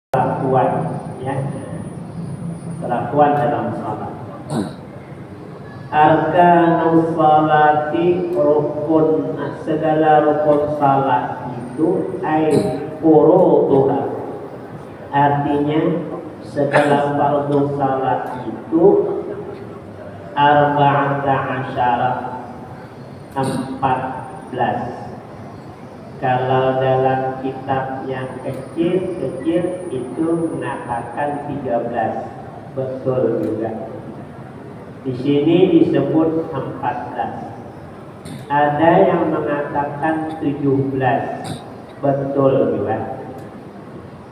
perlakuan, ya, perlakuan dalam salat. Arkanus salati rukun, segala rukun salat itu furuduha, artinya segala fardu salat itu arba'ata asyara, 14. Kalau dalam kitab yang kecil-kecil itu mengatakan 13, betul juga. Di sini disebut 14. Ada yang mengatakan 17, betul juga.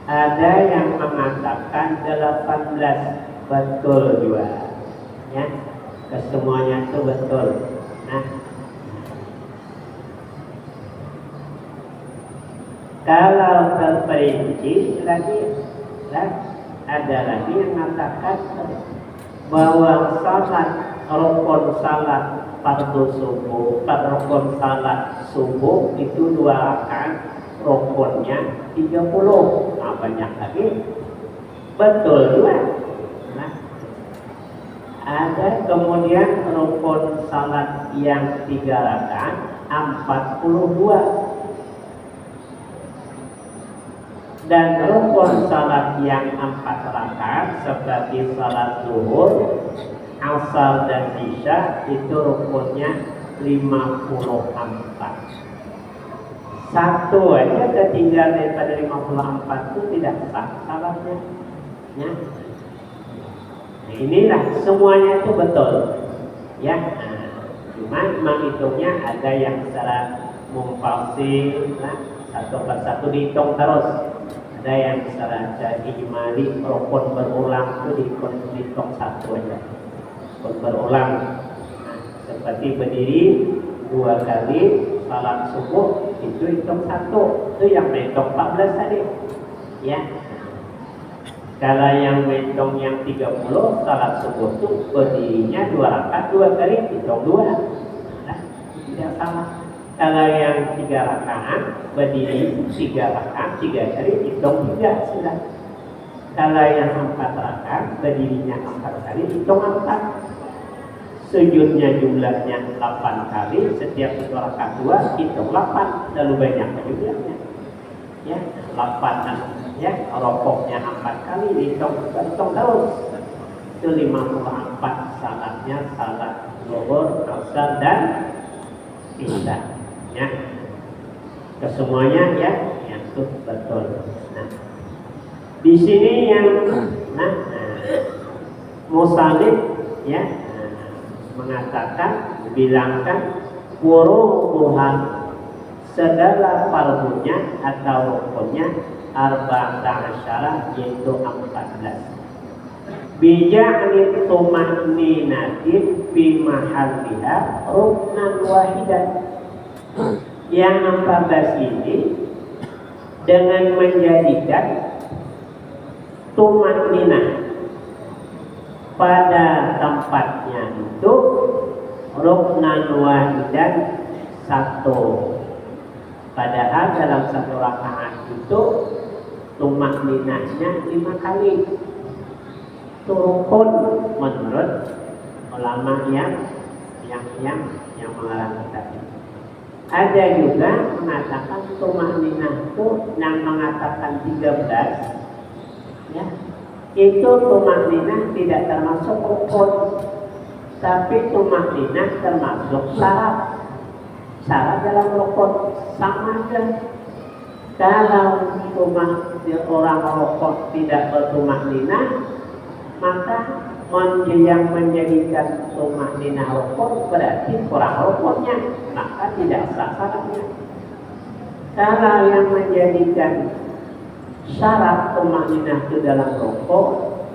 Ada yang mengatakan 18, betul juga. Ya, kesemuanya itu betul. Nah, kalau terperinci lagi, ada lagi yang mengatakan bahwa salat rukun salat fardu subuh, rukun salat subuh itu 2 rakaat, rukunnya 30. Nah, banyak lagi, betul juga. Nah, ada kemudian rukun salat yang 3 rakaat 42. Dan rukun salat yang 4 rakaat seperti salat zuhur, asar dan isya itu rukunnya 54. Satu aja ketinggalan daripada 54 itu tidak sah salatnya. Ya. Nah, inilah semuanya itu betul. Ya. Nah, cuma menghitungnya ada yang secara mufasil, satu persatu dihitung terus. Ada yang secara ijmali rukun berulang itu dihitung satu aja. Rukun berulang. Nah, seperti berdiri 2 kali salat subuh itu hitung 1. Itu yang menghitung 14 tadi. Ya. Kalau yang menghitung yang 30 salat subuh itu berdirinya 2 rakaat 2 kali hitung 2. Nah, tidak salah. Kalau yang 3 rakaat berdiri 3 rakaat 3 kali hitung 3 sudah. Kalau yang 4 rakaat berdirinya 4 kali hitung 4. Sujudnya jumlahnya 8 kali, setiap 1 rakaat 2 hitung 8, lalu banyak jumlahnya. Ya, 8 ya, rokoknya 4 kali hitung terus. Itu 54 salatnya, salat zuhur, asar dan isya. Ya, kesemuanya ya, yang itu betul. Nah, di sini yang musannif ya mengatakan, bilangkan furuduha, segala fardunya atau rukunnya arba'ata asyara, yaitu 14. Bija'li tuma'ninatin fi mahalliha ruknan wahidan. Yang 14 ini dengan menjadikan tuma'ninah pada tempatnya itu ruknan wahidan, 1. Padahal dalam 1 rakaat itu tuma'ninahnya 5 kali. Itu rukun menurut ulama yang melarang kita. Ada juga mengatakan tuma'ninah itu yang mengatakan 13 ya, itu tuma'ninah tidak termasuk rukun, tapi tuma'ninah termasuk syarat. Syarat dalam rukun sama aja. Kalau orang rukun tidak bertuma'ninah, maka yang menjadikan tuma'ninah rukun berarti kurang rukunnya, maka tidak sah syaratnya. Kalau yang menjadikan syarat tuma'ninah itu dalam rukun,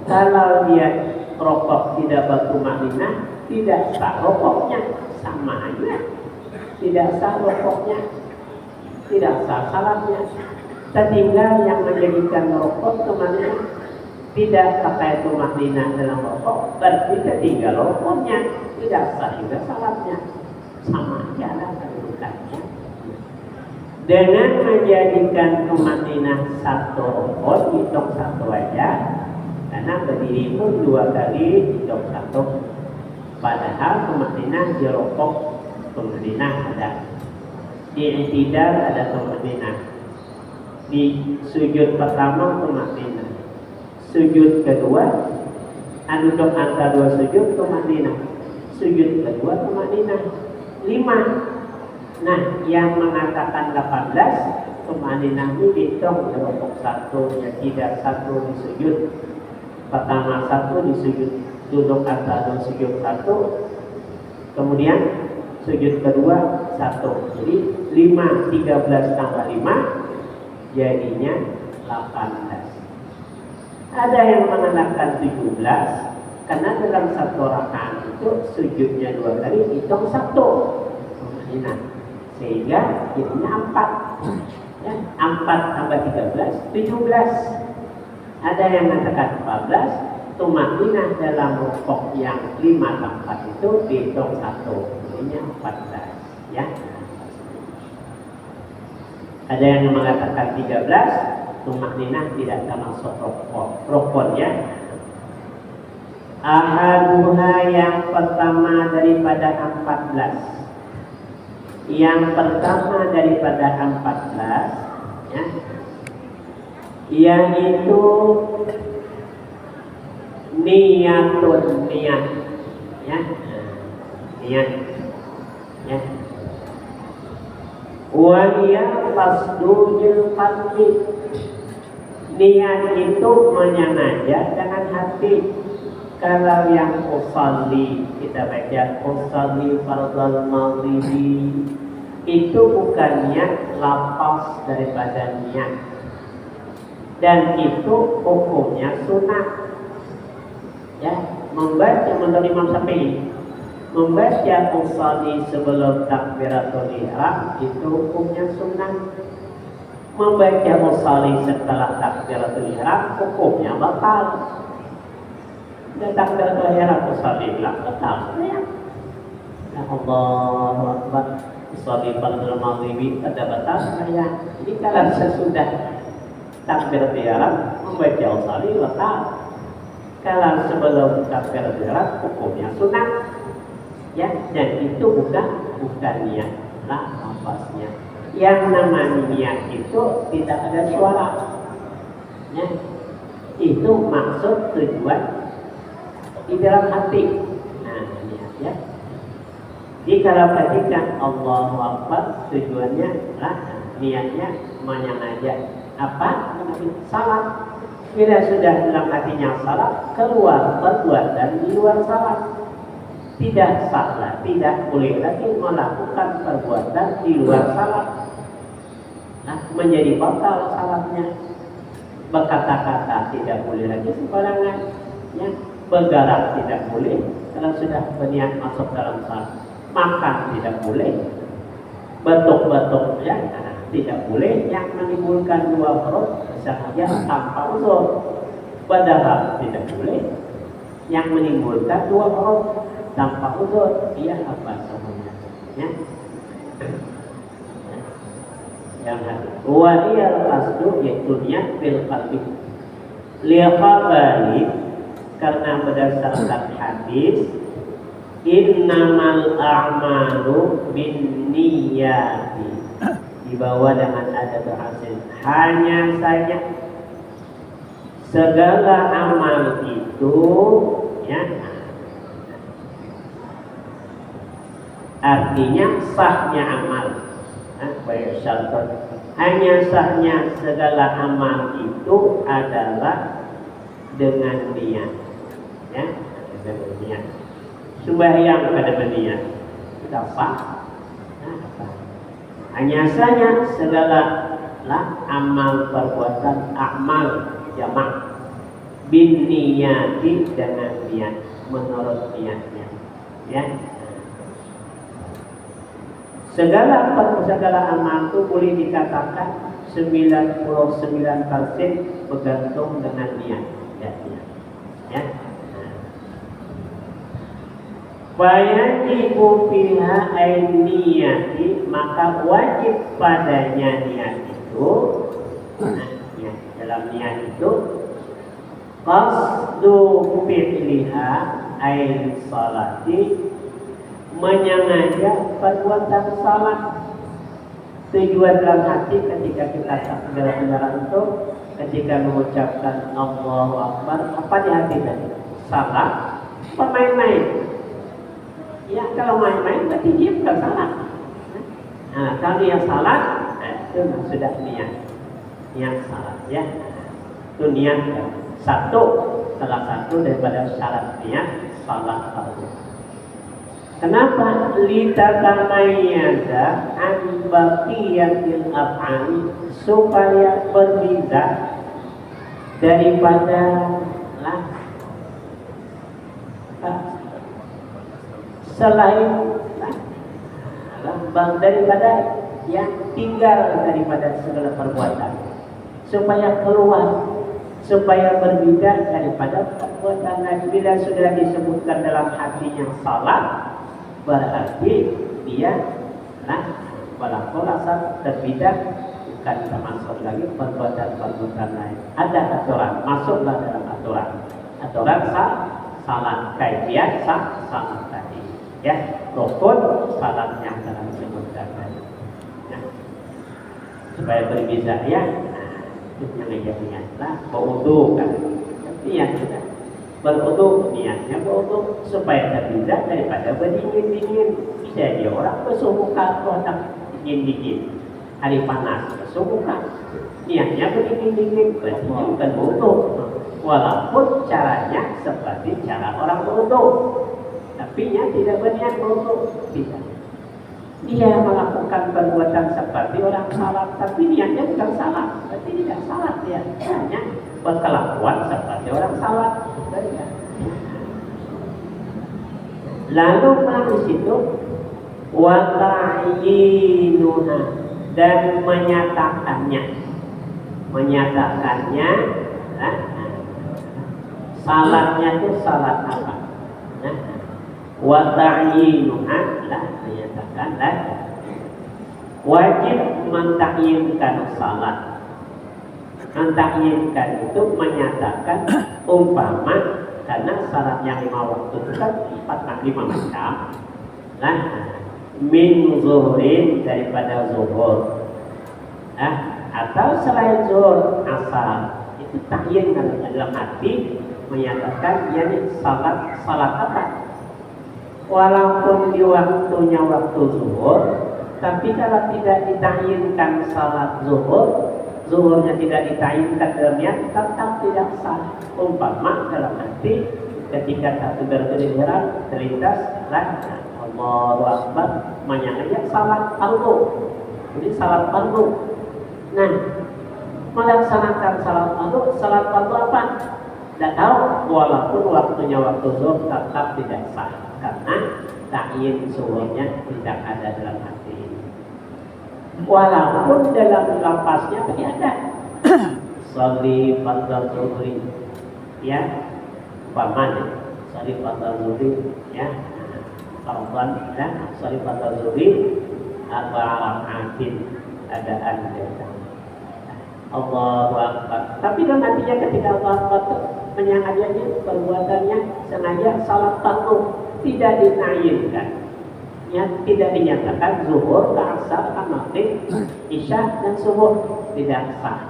kalau dia rukun tidak bertuma'ninah, tidak sah rukunnya, sama aja. Tidak sah rukunnya, tidak sah syaratnya. Setinggal yang menjadikan rukun tuma'ninah tidak pakai tuma'ninah dalam rukun, berarti ketinggal rukunnya, tidak sah juga syaratnya, sama aja lah kedudukannya. Dengan menjadikan tumanina satu rukun, hitung satu aja, karena berdiri pun 2 kali, hitung satu. Padahal tumanina di rukuk, tumanina ada, di i'tidal ada tumanina, di sujud pertama tumanina, sujud kedua, duduk antara 2 sujud tumanina, sujud kedua tumanina, 5. Nah, yang mengatakan 18 tumanina ini dihitung di rukuk 1, yang tidak 1 di sujud pertama, 1 di sujud duduk antara 2 sujud 1, kemudian sujud kedua 1. Jadi 5, 13 tambah 5 jadinya 18. Ada yang mengatakan 17 karena dalam satu rakaat itu sujudnya 2 kali, hitung 1 tumanina, sehingga jadinya 4. Ya, 4 tambah 13, 17. Ada yang mengatakan 14, tumanina dalam rukuk yang 5 tempat itu dihitung 1, jadinya 14. Ya. Ada yang mengatakan 13, tumanina tidak termasuk rukun, ya. Ahaduha yang pertama daripada 14. Yang pertama daripada 14, ya, yaitu niat, ya, niat, ya. Wa hiya qasdul qalbi. Niat itu menyengaja dengan hati. Kalau yang usalli, kita baca usalli fardal maghribi, itu bukan niat, lapas daripada niat, dan itu hukumnya sunnah. Ya, membaca menurut Imam Syafi'i, membaca usalli sebelum takbiratul ihram itu hukumnya sunnah. Membaca usalli setelah takbiratul ihram hukumnya batal. Dan takbiratul ihram usalli batal. Ya, Allahu Akbar. Usalli fardal maghribi pada batas saya. Jadi kalau sesudah takbiratul ihram membaca usalli batal. Kalau sebelum takbiratul ihram hukumnya sunnah. Ya, dan itu bukan niat lah lafaznya. Yang namanya niat itu tidak ada suara. Ya, itu maksud tujuan di dalam hati. Nah, niat, ya. Jadi kalau ketika Allahu Akbar tujuannya niatnya menyengaja apa? Salat. Bila sudah dalam hatinya salat, keluar perbuatan di luar salat, tidak salah, tidak boleh lagi melakukan perbuatan di luar salat. Nah, menjadi batal salatnya. Berkata-kata tidak boleh lagi sembarangan, ya. Bergerak tidak boleh kalau sudah berniat masuk dalam salat. Makan tidak boleh, batuk-batuk, ya, tidak boleh, yang menimbulkan 2 huruf sengaja tanpa uzur. Berdarah tidak boleh, yang menimbulkan 2 huruf tanpa uzur. Iya, apa semuanya, ya. Yang wa iyal qasdu yaitu niat bil qalbi liqabali, karena berdasarkan hadis innamal a'malu binniyati, dibawa dengan ada berhasil. Hanya saja segala amal itu, ya, artinya sahnya amal. Hanya sahnya segala amal itu adalah dengan niat, ya, dengan niat. Sembahyang pada berniat tidak sah. Hanya saja segala amal perbuatan, amal jamak bin niyati, dengan niat, menurut niatnya, ya. Segala amal itu boleh dikatakan 99% bergantung dengan niat, ya. Fayajibu fiha ainiyati, maka wajib padanya niat itu, ya, dalam niat itu qasdu fi'liha ain salati, menyengaja perbuatan salat. Tujuan dalam hati ketika kita salat itu, ketika mengucapkan Allahu Akbar, apa di hati tadi? Salat, main-main. Ya, kalau main-main berarti dia bukan salat. Nah, kalau dia salat, itu sudah niat salat, ya. Itu niat salah satu daripada syarat niat salat fardu. Kenapa? Litatamayyaza an baqiyatil af'al, supaya berbeda daripada selain daripada yang tinggal daripada segala perbuatan, supaya keluar, supaya berbeda daripada perbuatan lain. Bila sudah disebutkan dalam hatinya salat, berarti dia walaupun rasa berbeda, bukan termasuk lagi perbuatan lain. Ada aturan, masuklah dalam aturan salat kaifiat salat tadi, ya, rukun salat yang dalam disebutkan tadi, ya. Supaya berbeda, ya. Itu yang niatlah berwudu kan, niat sudah berwudu, niatnya berwudu supaya terbeda daripada berdingin. Bisa dia orang bersuhu muka atau dingin, hari panas bersuhu muka, niatnya berdingin, berarti bukan wudu, walaupun caranya seperti cara orang berwudu, tapi dia tidak berniat berwudu, tidak. Dia melakukan perbuatan seperti orang salat, tapi niatnya bukan salat, berarti tidak salat dia. Hanya berkelakuan seperti orang salat. Lalu di situ wa ta'yinuha, dan menyatakannya, salatnya itu salat apa? Wa ta'yinuha, menyatakan wajib mentakyinkan salat. Mentakyinkan itu menyatakan umpama, karena salat yang 5 waktu itu kan 5 macam. Min zuhrin, daripada zuhur, atau selain zuhur, asar, itu takyin dalam hati menyatakan yakni salat apa? Walaupun di waktunya waktu zuhur, tapi kalau tidak ditakyinkan salat zuhur, zuhurnya tidak ditakyinkan dalam niat, tetap tidak sah. Umpama dalam hati ketika satu berkeliling terlintas Allahu Akbar, menyangka salat fardu. Jadi salat fardu. Nah, melaksanakan salat fardu apa? Tidak tahu, walaupun waktunya waktu zuhur tetap tidak sah, karena takyin zuhurnya tidak ada dalam hati. Walaupun dalam lafaznya tadi ada sholli fardhu zuhri, ya, umpamanya sholli fardhu zuhri, ya, fardhan, ya, sholli fardhu zuhri arba'atin, adaan dia. Allahu Akbar. Tapi dalam hatinya ketika Allahu Akbar menyangajanya perbuatannya sengaja salat fardu, tidak ditayinkan, ya, tidak dinyatakan zuhur, asar, maghrib, isya dan subuh tidak sah.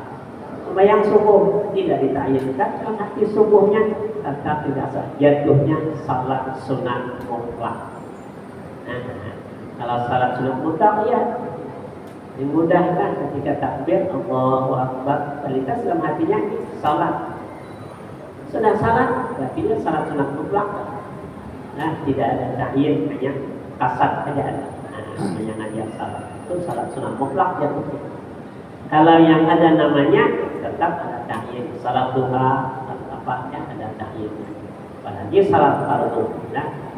Sembahyang subuh tidak ditayinkan, dalam hati subuhnya tetap tidak sah, jatuhnya salat sunat mutlak. Kalau salat sunat mutlak, ya, dimudahkan ketika takbir Allahu Akbar, terlintas dalam hatinya salat. Sudah salat, berarti dia salat sunat mutlak. Tidak ada tahyin, hanya kasat saja ada. Hanya salat. Itu salat sunat mutlak ya. Kalau yang ada namanya tetap ada tahyin. Salat duha, apa ya, ada tahyin. Apalagi salat fardu,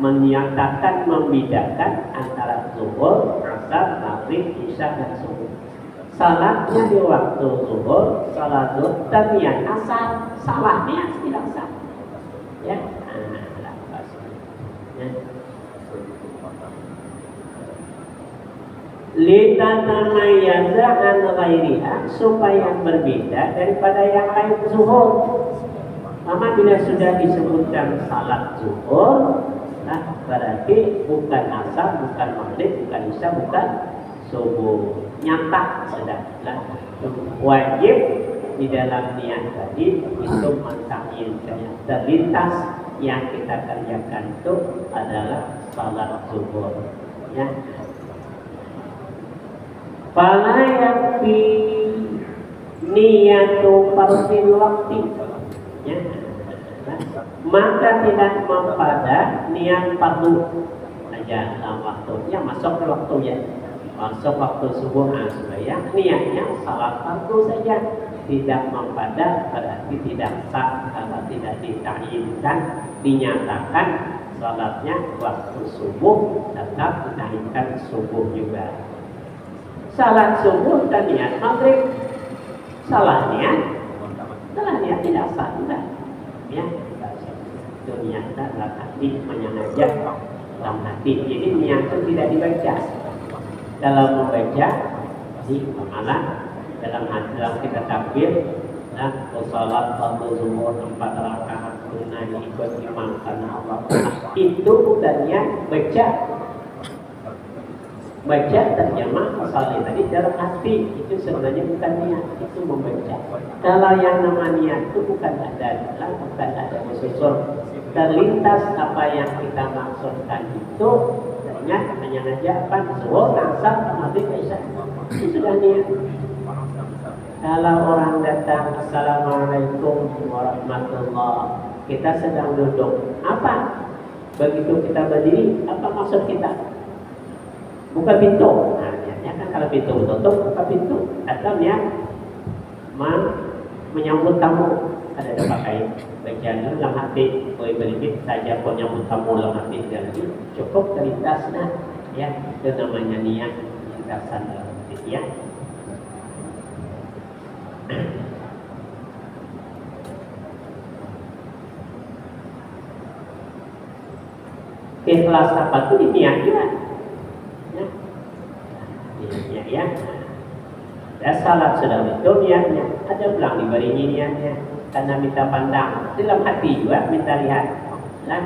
menyatakan, membedakan antara zuhur, asar, maghrib, isya dan subuh. Salatnya di waktu zuhur, salat zuhur, dan niat asar, salah niat tidak sah. Ya, Litatamayyaza an ghairiha, supaya berbeda daripada yang lain zuhur. Maka bila sudah disebutkan salat zuhur, nah berarti bukan asar, bukan maghrib, bukan isya, bukan subuh. Nyata sudah. Nah, wajib di dalam niat tadi itu mentakyin yang terlintas yang kita kerjakan itu adalah salat zuhur. Ya. Fala yakfi niyatu fardil waqti, ya. Maka tidak mempada niat fardu aja dalam waktunya, masuk ke waktunya, masuk waktu subuh supaya niatnya salat fardu saja, tidak mempada berarti tidak sah kalau tidak ditayinkan, dinyatakan salatnya waktu subuh tetap ditayinkan subuh juga. Salat subuh dan niat maghrib, salah niat tidak sah juga, ya. Itu niat dalam hati, menyengaja dalam hati. Jadi niat itu tidak dibaca. Dalam membaca di amalan dalam hati, dalam kita takbir dan salat fardu zuhur 4 rakaat tunai ikut imam karena Allah. Itu bukan niat baca. Baca terjemah asalnya tadi dalam hati, itu sebenarnya bukan niat, itu membaca. Kalau yang nama niat itu bukan ada susul, terlintas apa yang kita maksudkan itu, ternyata menyengajakan zuhur, asar, maghrib, isya, itu sudah niat. Kalau orang datang, assalamualaikum warahmatullah, kita sedang duduk, apa? Begitu kita berdiri, apa maksud kita? Buka pintu. Nah, niatnya kan kalau pintu tutup, buka pintu. Atau niat menyambut tamu. Ada pakai bagian dalam hati. Boleh berikut saja pun menyambut tamu dalam hati. Jadi cukup terlintas, nah, ya, itu namanya niat lintasan dalam hati, ya. Ikhlas apa itu diniatkan. Ya, dan salat sudah betul niatnya, ada pulang diberi niatnya karena minta pandang dalam hati juga minta lihat, nah,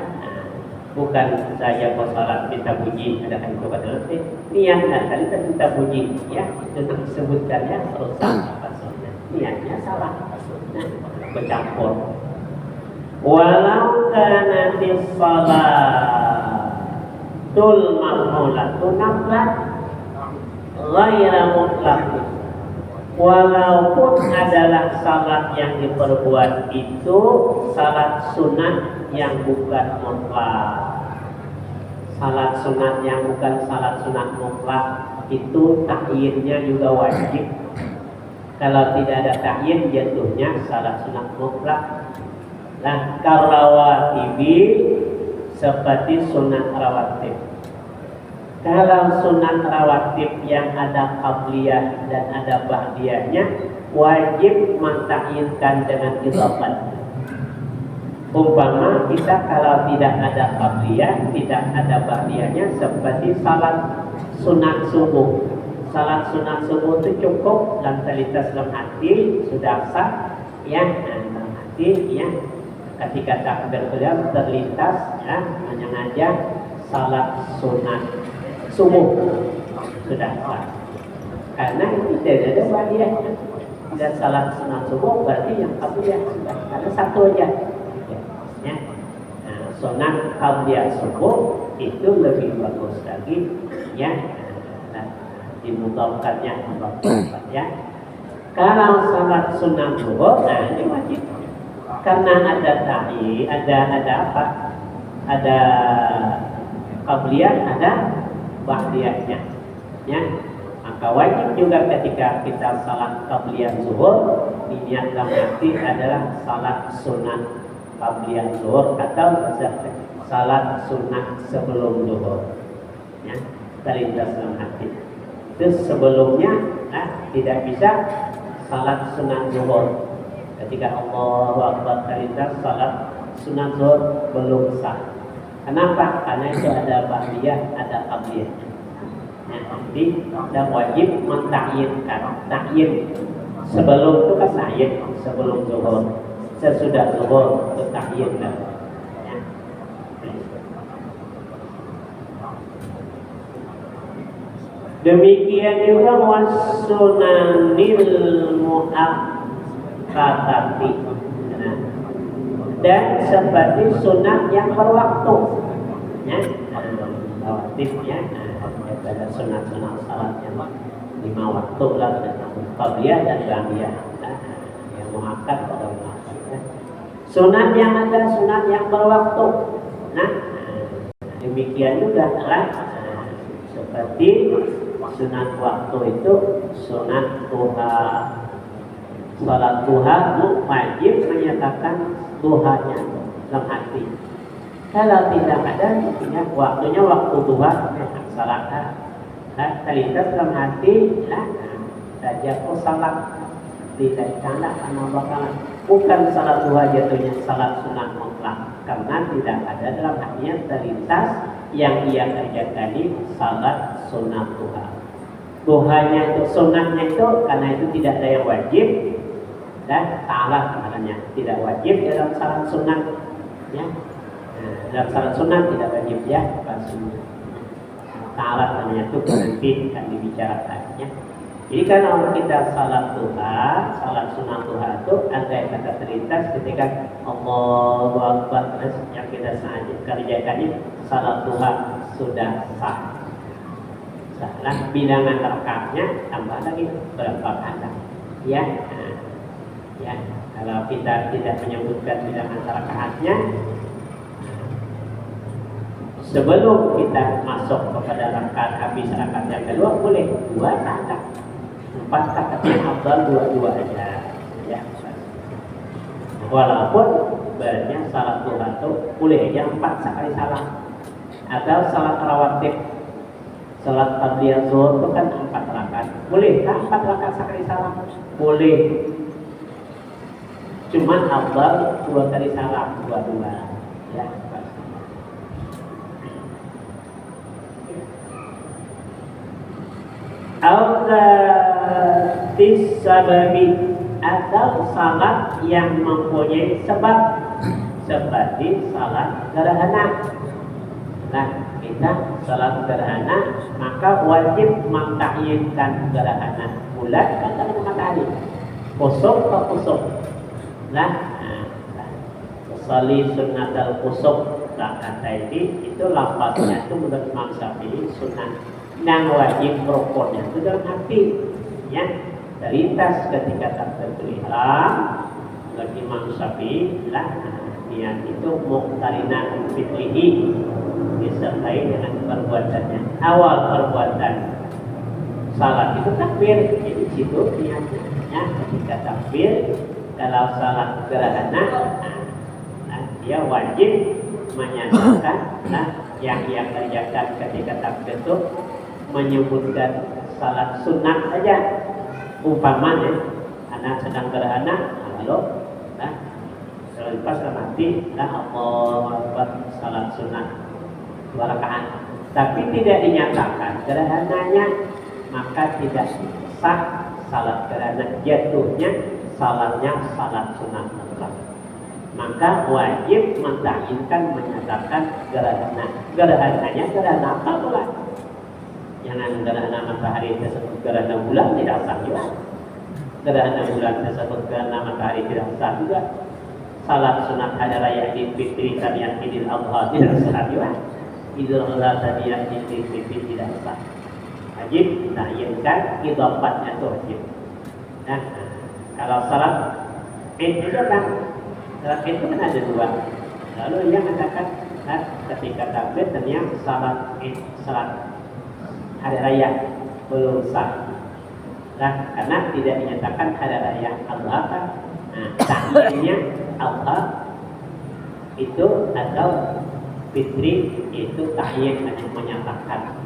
bukan saja kau salat minta puji, ada kan itu pada niatnya tadi kita minta puji, ya itu disebutkannya rusak maksudnya, niatnya salah, nah, bercampur. Walau kana fi salatul maqulatu naflan ghaira mutlaq, walaupun adalah salat yang diperbuat itu salat sunat yang bukan mutlak. Salat sunat yang bukan salat sunat mutlak itu takyinnya juga wajib. Kalau tidak ada takyin jatuhnya salat sunat mutlak. Nah, karawatibi seperti sunat rawatib. Kalau sunat rawatib yang ada qabliyah dan ada ba'diyahnya wajib mentakyinkan dengan idhofah. Umpama kita kalau tidak ada qabliyah, tidak ada ba'diyahnya seperti salat sunat subuh. Salat sunat subuh itu cukup dan terlintas dalam hati sudah sah, ya, dalam hati, ya. Ketika takbir beliau terlintas, ya, menyengaja salat sunat subuh sudah sah. Karena itu tidak ada ba'diyahnya. Dan salat sunat subuh berarti yang qabliyah sudah, karena satu aja. Ya. Nah, sunat qabliyah subuh itu lebih bagus lagi, ya. Dimudahkannya, ya. Kalau salat sunat subuh, nah ini wajib. Karena ada ta'i, ada apa? Ada qabliyah, ada ba'diyahnya, ya. Maka wajib juga ketika kita salat qabliyah zuhur niat dalam hati adalah salat sunat qabliyah zuhur atau salat sunat sebelum zuhur, ya, terlintas dalam hati. Itu sebelumnya, nah, tidak bisa salat sunat zuhur. Ketika Allahu Akbar terlintas salat sunat zuhur belum sah. Kenapa? Karena itu ada ba'diyah, ada qabliyah. Nah, jadi ada wajib mentakyinkan. Takyin sebelum itu kan takyin, sebelum zuhur. Sesudah zuhur itu takyin kan. Ya. Demikian juga wasunanil muakkatati. Dan seperti sunat yang berwaktu, ya, rawatibnya, ada sunat-sunat salat yang 5 waktu lah, dan qabliyah dan ba'diyah, yang muakkad atau muakkad. Ya. Sunat yang ada, sunat yang berwaktu. Nah, demikian juga lah, seperti sunat waktu itu sunat duha. Salat duha wajib menyatakan duhanya dalam hati. Kalau tidak ada, waktunya waktu duha salat terlintas dalam hati, saja salat tidak salah karena bakalan bukan salat duha jatuhnya salat sunat mutlak karena tidak ada dalam hatinya terlintas yang ia kerjakan di salat sunat duha. Duhanya itu sunatnya itu karena itu tidak ada yang wajib. Dan ta'ala sebenarnya tidak wajib dalam salat sunat, ya. Dalam salat sunat tidak wajib, ya. Ta'ala namanya itu nanti akan dibicarakannya. Jadi kalau kita salat duha, salat sunat duha itu ada yang kata terlintas ketika Allahu Akbar, terus yang kita sengaja kerjakannya salat duha sudah sah. Salah bilangan rakaatnya tambah lagi berapa kata, ya. Ya, kalau kita tidak menyebutkan bilangan rakaatnya, sebelum kita masuk kepada rakaat habis rakaat yang kedua boleh 2 rakaat, 4 rakaatnya afdal 2 aja, ya. Walaupun sebenarnya salat duha itu boleh aja 4 sekali salat, atau salat rawatib, salat qabliyah zuhur itu kan 4 rakaat, boleh kan 4 rakaat sekali salat, boleh. Cuman afdal 2 kali salam, 2, ya. Al-Qatis sababi atau salat yang mempunyai sebab seperti salat gerhana. Nah, kita salat gerhana maka wajib mentakyinkan gerhana bulan atau matahari, kusuf atau kusuf. Sali sunat al-kusuf kata itu lafaznya itu menurut Imam Syafi'i sunat yang wajib rukunnya itu dalam hati, ya. Terlintas ketika takbiratul ihram bagi Imam Syafi'i niat itu muqtarinah fitrihi disertai dengan perbuatannya. Awal perbuatan salat itu takbir, jadi situ niatnya, ya. Ketika takbir kalau salat gerhana, dia wajib menyatakan yang ia kerjakan ketika takbir itu menyebutkan salat sunat saja. Umpamanya anak sedang gerhana, lalu lepas ke mati, Allahu Akbar salat sunat 2 rakaat, tapi tidak dinyatakan gerhananya, maka tidak sah salat gerhana, jatuhnya salatnya salat sunat mutlak. Maka wajib mentakyinkan menyatakan gerhananya gerhana apa pula. Jangan gerhana matahari tersebut gerhana bulan, tidak sah juga. Gerhana bulan tersebut gerhana matahari tidak sah juga. Salat sunat hari raya Idul Fitri tarian Idul Adha tidak sah juga. Idul Adha tarian Idul Fitri tidak sah. Wajib mentakyinkan idhofahnya itu wajib. Nah, kalau salat Id itu kan salat Id itu kan ada 2. Lalu ia mengatakan ketika takbir ternyata salat Id, salat hari raya belum sah. Karena tidak dinyatakan hari raya Adha kan. Takyinnya Adha itu atau Fitri itu takyin hanya menyatakan.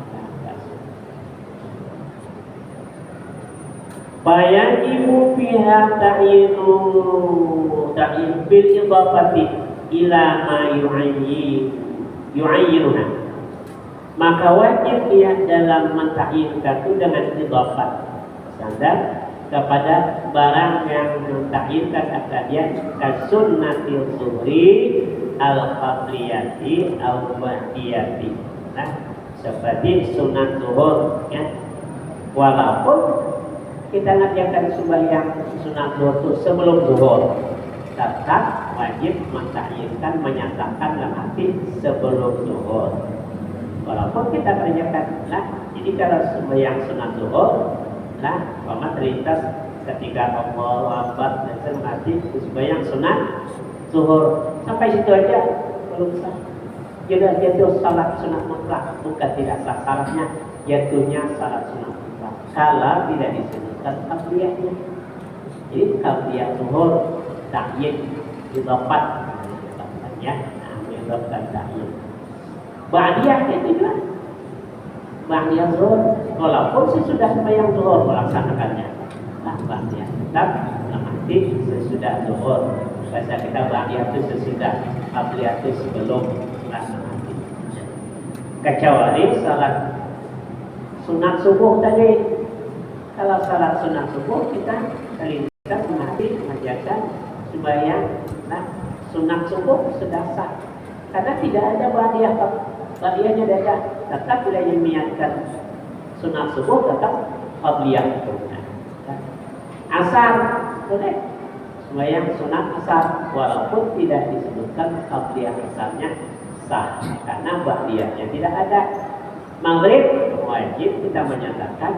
Fayajibu fiha ta'yin bil idafati ila ma yu'ayyin yu'ayyinuna, maka wajib dia dalam mentakyinkan itu dengan idhafah standar kepada barang yang mentakyinkan akan dia kasunnatil zuhri al-qabliyati al-ba'diyati. Nah, seperti sunat zuhur ya. Walaupun kita ngerjakan sembahyang sunat zuhur itu sebelum zuhur, tetap wajib mentakyinkan, menyatakan dalam hati sebelum zuhur. Walaupun kita kerjakan lah, jadi kalau sembahyang sunat zuhur lah, umpama terlintas ketika Allahu Akbar dan semati sembahyang sunat zuhur, sampai situ aja belum sah. Jadi jatuh salat sunat mutlak, bukan tidak sah salatnya, jatuhnya salat sunat mutlak. Kalau tidak disebutkan qabliyahnya, jadi qabliyah zuhur ta'yin idhafat ya, idhafat ta'yin. Ba'diyah itu juga ba'diyah zuhur, walaupun sesudah sembahyang zuhur melaksanakannya. Nah, ba'diyah tetap mati sesudah zuhur. Bahasa kita ba'diyah itu sesudah, qabliyah itu sebelum melaksanakan. Kecuali salat sunat subuh tadi. Kalau salat sunat subuh kita terlintas mati mengerjakan sembahyang sunat subuh sudah sah. Karena tidak ada ba'diyah, ba'diyahnya tidak ada. Tetap tidak niatkan sunat subuh, tetap qabliyah. Asar boleh sembahyang sunat asar, walaupun tidak disebutkan qabliyah asarnya sah, karena ba'diyahnya tidak ada. Maghrib wajib kita menyatakan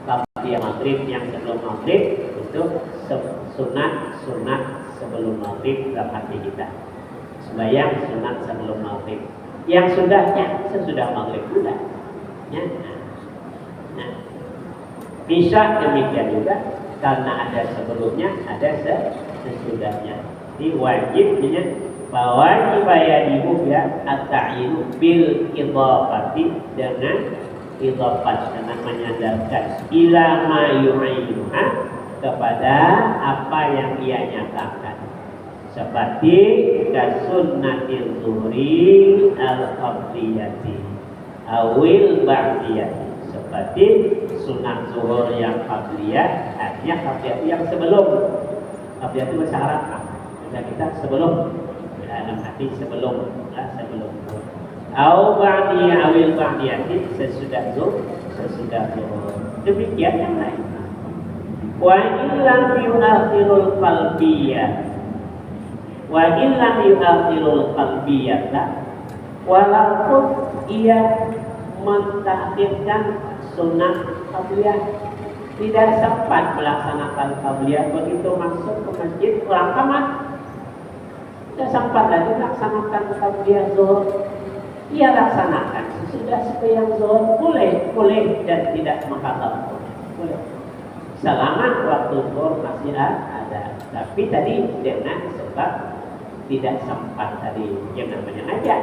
qabliyah maghrib yang sebelum maghrib itu sunat sebelum maghrib dalam hati kita. Sembahyang sunat sebelum maghrib. Yang sudahnya sesudah maghrib sudah. Ya. Nah, bisa demikian juga karena ada sebelumnya, ada sesudahnya. Jadi wajibnya bahwa ibayahimu ya at-ta'yinu bil idhafati, dengan idhafat, dengan menyandarkan ila ma yu'ayyinuha, kepada apa yang ia nyatakan. Seperti kasunnatil zuhri al-qabliyati awil ba'diyati, seperti sunat zuhur yang qabliyah, artinya qabliyah yang sebelum. Qabliyah itu bahasa Arab. Kita sebelum, dalam hati sebelum, sebelum. Au ba'diyah awil ba'diyati, sesudah zuhur. Demikian yang lain. Wa illam yu'akhirul qalbiyah, wa illam yu'akhirul qalbiyah, walaupun ia mentakhirkan sunat qabliyah, tidak sempat melaksanakan qabliyah, begitu masuk ke masjid pulang kamar tidak sempat lagi melaksanakan qabliyah zuhur, ia laksanakan sesudah sembahyang zuhur, boleh dan tidak menghatam, boleh selama waktu zuhur masih ada. Tapi tadi dengan sebab tidak sempat tadi yang namanya aja.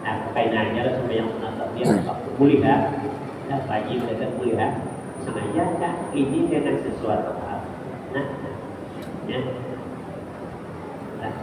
Nah, kainannya lah sembahyang sunat qabliyah waktu kuliah, pagi datang kuliah, sengaja kan ini dengan sesuatu hal. Nah, ya. Nah.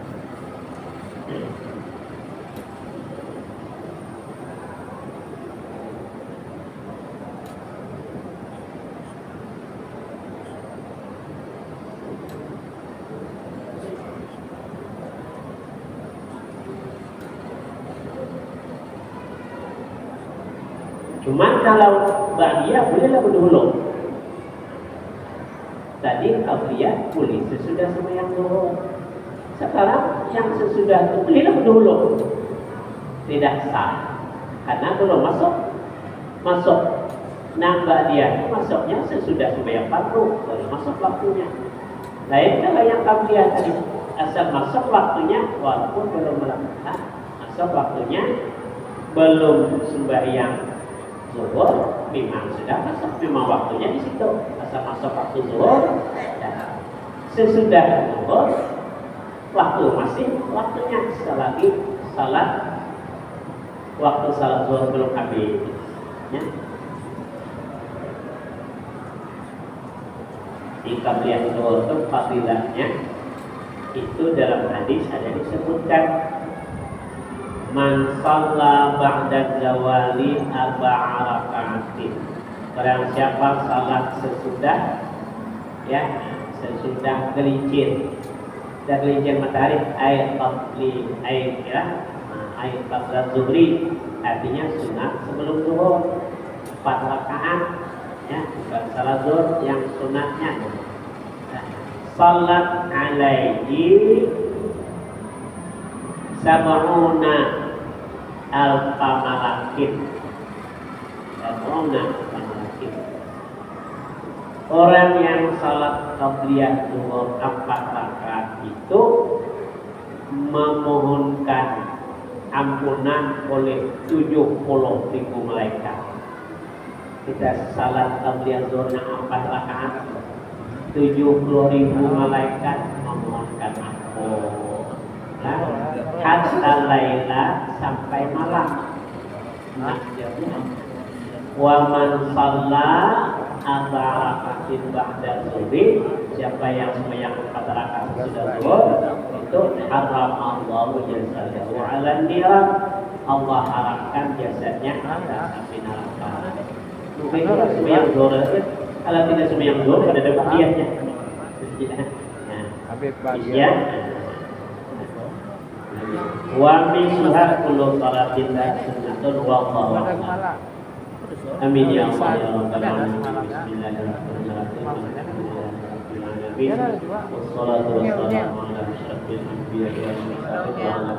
Cuman kalau ba'diyah bolehlah berdahulu. Tadi qabliyah boleh sesudah sembahyang zuhur. Sekarang yang sesudah itu bolehlah berdahulu. Tidak sah karena belum masuk. Nah, ba'diyah masuknya sesudah sembahyang fardu, baru masuk waktunya. Lain kalau yang qabliyah tadi asal masuk waktunya walaupun belum melakukan, masuk waktunya belum sembahyang zuhur, memang sudah masuk, memang waktunya di situ. Asal masuk waktu zuhur, dan sesudah zuhur, waktu masih waktunya selagi salat, waktu salat zuhur belum habis. Ya. Di qabliyah zuhur itu fadilahnya itu dalam hadis ada disebutkan Man shalla ba'da zawali arba'a raka'atin. Barang siapa salat sesudah gelincir. Dan gelincir matahari ayat qabli ayat qabla zuhri, artinya sunat sebelum zuhur 4 rakaat ya, bukan salat zuhur yang sunatnya. Salat alaihi sab'una alfa malakin. Orang yang salat qabliyah zuhur 4 rakaat itu memohonkan ampunan oleh 70.000 malaikat. Kita salat qabliyah zuhur 4 rakaat, 70.000 malaikat memohonkan ampun. Hatta laila, sampai malam. Wa man shalla raka'atin ba'da zuhri, siapa yang sembahyang 4 rakaat sudah zuhur, itu haram Allahu jasadhu 'ala niran, Allah haramkan jasadnya atas api neraka. Mungkin itu sembahyang zuhur, kalau tidak sembahyang zuhur pada dapat dietnya. Habib bagian. Wa minha kullu salatin sunnatun wa qawlan. Amin ya Allah ya rabbal alamin. Bismillahirrahmanirrahim. Wassalatu wassalamu ala asyrafil anbiya'i wal mursalin.